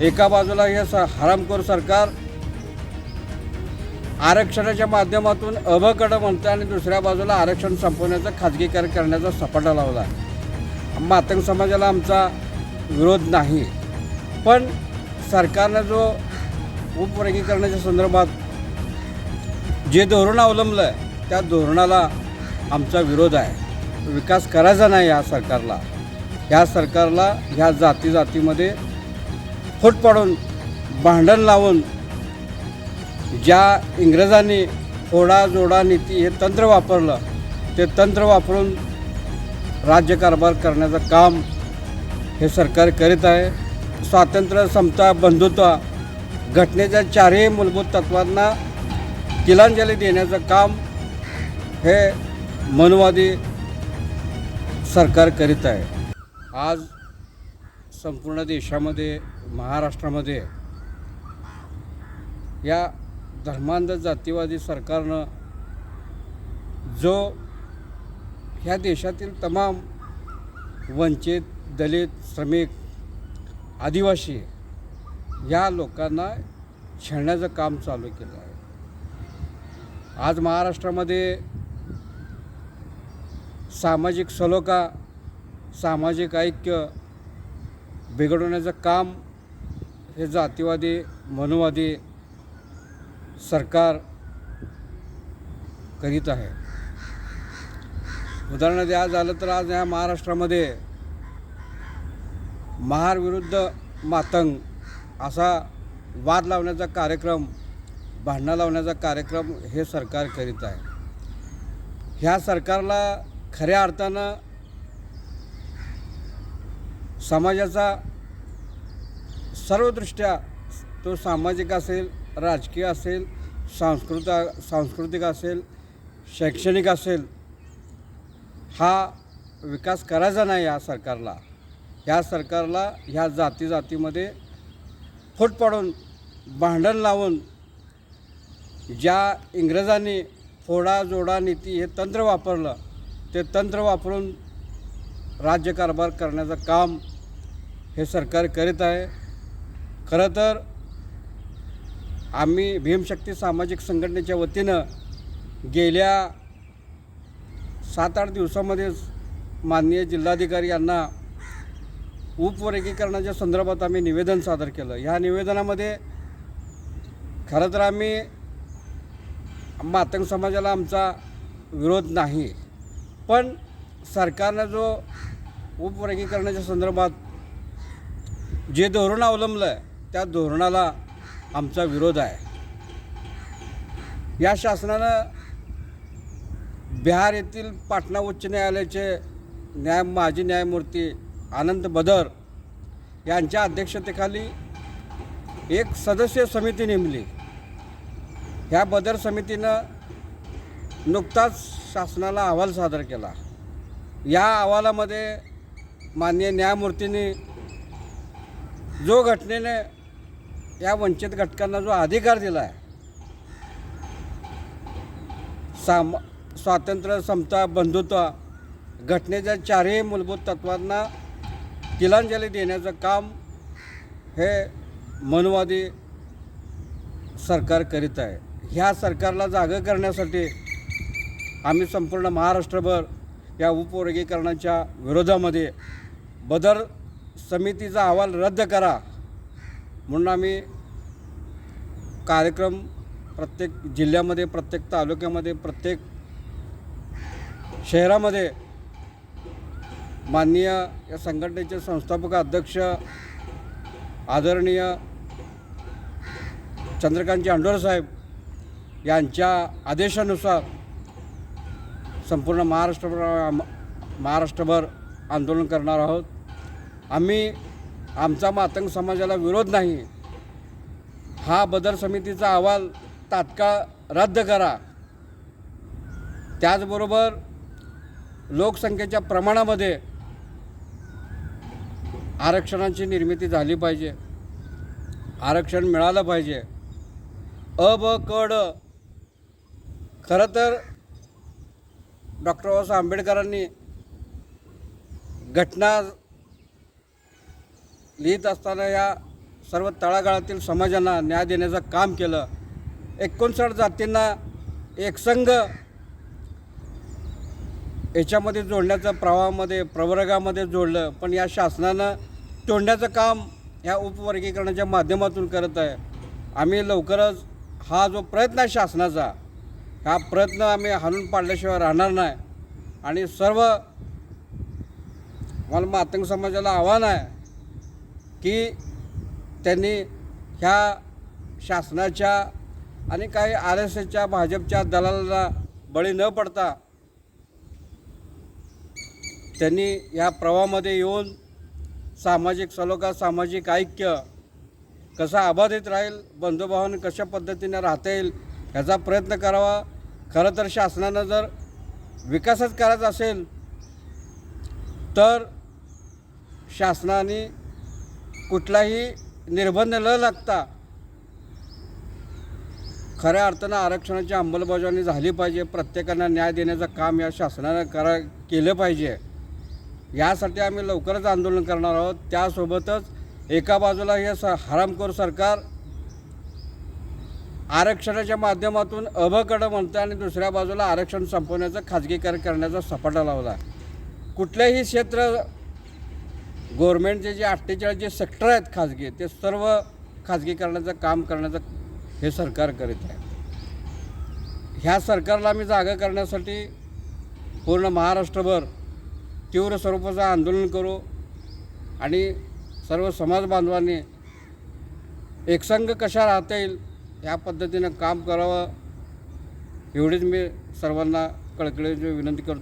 एका बाजूला हे हरामखोर सरकार आरक्षणाच्या माध्यमातून अबकडं म्हणतं आणि दुसऱ्या बाजूला आरक्षण संपवण्याचा खाजगीकरण करण्याचा सपाटा लावला आहे। मातंग समाजाला आमचा विरोध नाही, पण सरकारनं जो उपवर्गीकरणाच्या संदर्भात जे धोरण अवलंबलं आहे त्या धोरणाला आमचा विरोध आहे। विकास करायचा नाही या सरकारला। ह्या जातीमध्ये फूट पाडून भांडण लावून ज्या इंग्रजांनी फोडा जोडा नीती हे तंत्र वापरलं ते तंत्र वापरून राज्यकारभार करण्याचं काम हे सरकार करीत आहे। स्वातंत्र्य, समता, बंधुत्व घटनेच्या चारही मूलभूत तत्वांना तिलांजली देण्याचं काम हे मनुवादी सरकार करीत आहे। आज संपूर्ण देशामध्ये, महाराष्ट्रामध्ये या धर्मांध जातीवादी सरकारनं जो ह्या देशातील तमाम वंचित, दलित, श्रमिक, आदिवासी या लोकांना छळण्याचं काम चालू केलं आहे। आज महाराष्ट्रामध्ये सामाजिक सलोखा, सामाजिक ऐक्य बिघडवण्याचं काम हे जातीवादी, मनुवादी सरकार करीत आहे। उदाहरण द्या झालं तर आज या महाराष्ट्रामध्ये महार विरुद्ध मातंग असा वाद लावण्याचा कार्यक्रम, भांडणं लावण्याचा कार्यक्रम हे सरकार करीत आहे। ह्या सरकारला खऱ्या अर्थानं समाजाचा सर्वदृष्ट्या, तो सामाजिक असेल, राजकीय असेल, सांस्कृतिक असेल, शैक्षणिक असेल, हा विकास करायचा नाही या सरकारला। ह्या सरकारला ह्या जातीमध्ये फूट पाडून भांडण लावून ज्या इंग्रजांनी फोडा जोडा नीती हे तंत्र वापरलं ते तंत्र वापरून राज्यकारभार करण्याचं काम हे सरकार करीत आहे। खरं तर आम्ही भीमशक्ती सामाजिक संघटनेच्या वतीनं गेल्या 7-8 दिवसामध्येच माननीय जिल्हाधिकारी यांना उपवर्गीकरणाच्या संदर्भात आम्ही निवेदन सादर केलं। ह्या निवेदनामध्ये खरं तर आम्ही मातंग समाजाला आमचा विरोध नाही, पण सरकारनं जो उपवर्गीकरणाच्या संदर्भात जे धोरण अवलंबलं आहे त्या धोरणाला आमचा विरोध आहे। या शासनानं बिहार येथील पाटणा उच्च न्यायालयाचे माजी न्यायमूर्ती आनंद बदर यांच्या अध्यक्षतेखाली एक सदस्यीय समिती नेमली। ह्या बदर समितीनं नुकताच शासनाला अहवाल सादर केला। या अहवालामध्ये माननीय न्यायमूर्तींनी जो घटनेने या वंचित घटकांना जो अधिकार दिला आहे, स्वातंत्र्य, समता, बंधुत्व घटनेच्या चारही मूलभूत तत्वांना तिलांजली देण्याचं काम हे मनुवादी सरकार करीत आहे। ह्या सरकारला जागं करण्यासाठी आम्ही संपूर्ण महाराष्ट्रभर या उपवर्गीकरणाच्या विरोधामध्ये बदर समितीचा अहवाल रद्द करा म्हणून आम्ही कार्यक्रम प्रत्येक जिल्ह्यामध्ये, प्रत्येक तालुक्यामध्ये, प्रत्येक शहरामध्ये माननीय या संघटनेचे संस्थापक अध्यक्ष आदरणीय चंद्रकांतजी अंडोर साहेब यांच्या आदेशानुसार संपूर्ण महाराष्ट्रभर आंदोलन करणार आहोत। आम्ही आमचा मातंग समाजाला विरोध नाही, हा बदर समितीचा अहवाल तात्काळ रद्द करा। त्याचबरोबर लोकसंख्येच्या प्रमाणामध्ये आरक्षणाची निर्मिती झाली पाहिजे, आरक्षण मिळालं पाहिजे। अ ब क ड खरं तर डॉक्टर बाबासाहेब आंबेडकरांनी घटना लिहित असताना या सर्व तळागाळातील समाजांना न्याय देण्याचं काम केलं. 59 जातींना एकसंघ याच्यामध्ये जोडण्याचं प्रवाहामध्ये प्रवर्गामध्ये जोडलं. पण या शासनानं तोडण्याचं काम ह्या उपवर्गीकरणाच्या माध्यमातून करत आहे. आम्ही लवकरच हा जो प्रयत्न आहे शासनाचा, हा प्रयत्न आम्ही हाणून पाडल्याशिवाय राहणार नाही. आणि सर्व मला मातंग समाजाला आव्हान आहे की त्यांनी ह्या शासनाच्या आणि काही RSSच्या भाजपच्या दलालांना बळी न पडता त्यांनी या प्रवाहामध्ये येऊन सामाजिक सलोखा, सामाजिक ऐक्य कसा अबाधित राहील, बंधुभावाने कशा पद्धतीने राहता येईल ह्याचा प्रयत्न करावा. खरं तर शासनानं जर विकासच करायचा असेल तर शासनाने कुठलाही निर्बंध न लागता खऱ्या अर्थानं आरक्षणाची अंमलबजावणी झाली पाहिजे. प्रत्येकांना न्याय देण्याचं काम या शासनानं केलं पाहिजे. यासाठी आम्ही लवकरच आंदोलन करणार आहोत. त्यासोबतच एका बाजूला हे हरामखोर सरकार आरक्षणाच्या माध्यमातून अभकडं म्हणतं आणि दुसऱ्या बाजूला आरक्षण संपवण्याचं खाजगीकरण करण्याचा सपाटा लावला. कुठलेही क्षेत्र गव्हर्मेंटचे जे 48 जे सेक्टर आहेत खाजगी, ते सर्व खाजगीकरणाचं काम करण्याचं हे सरकार करीत आहे. ह्या सरकारला आम्ही जागा करण्यासाठी पूर्ण महाराष्ट्रभर तीव्र स्वरूपाचं आंदोलन करू आणि सर्व समाज बांधवांनी एकसंघ कशा राहता येईल ह्या पद्धतीनं काम करावं, एवढीच मी सर्वांना कळकळीची विनंती करतो.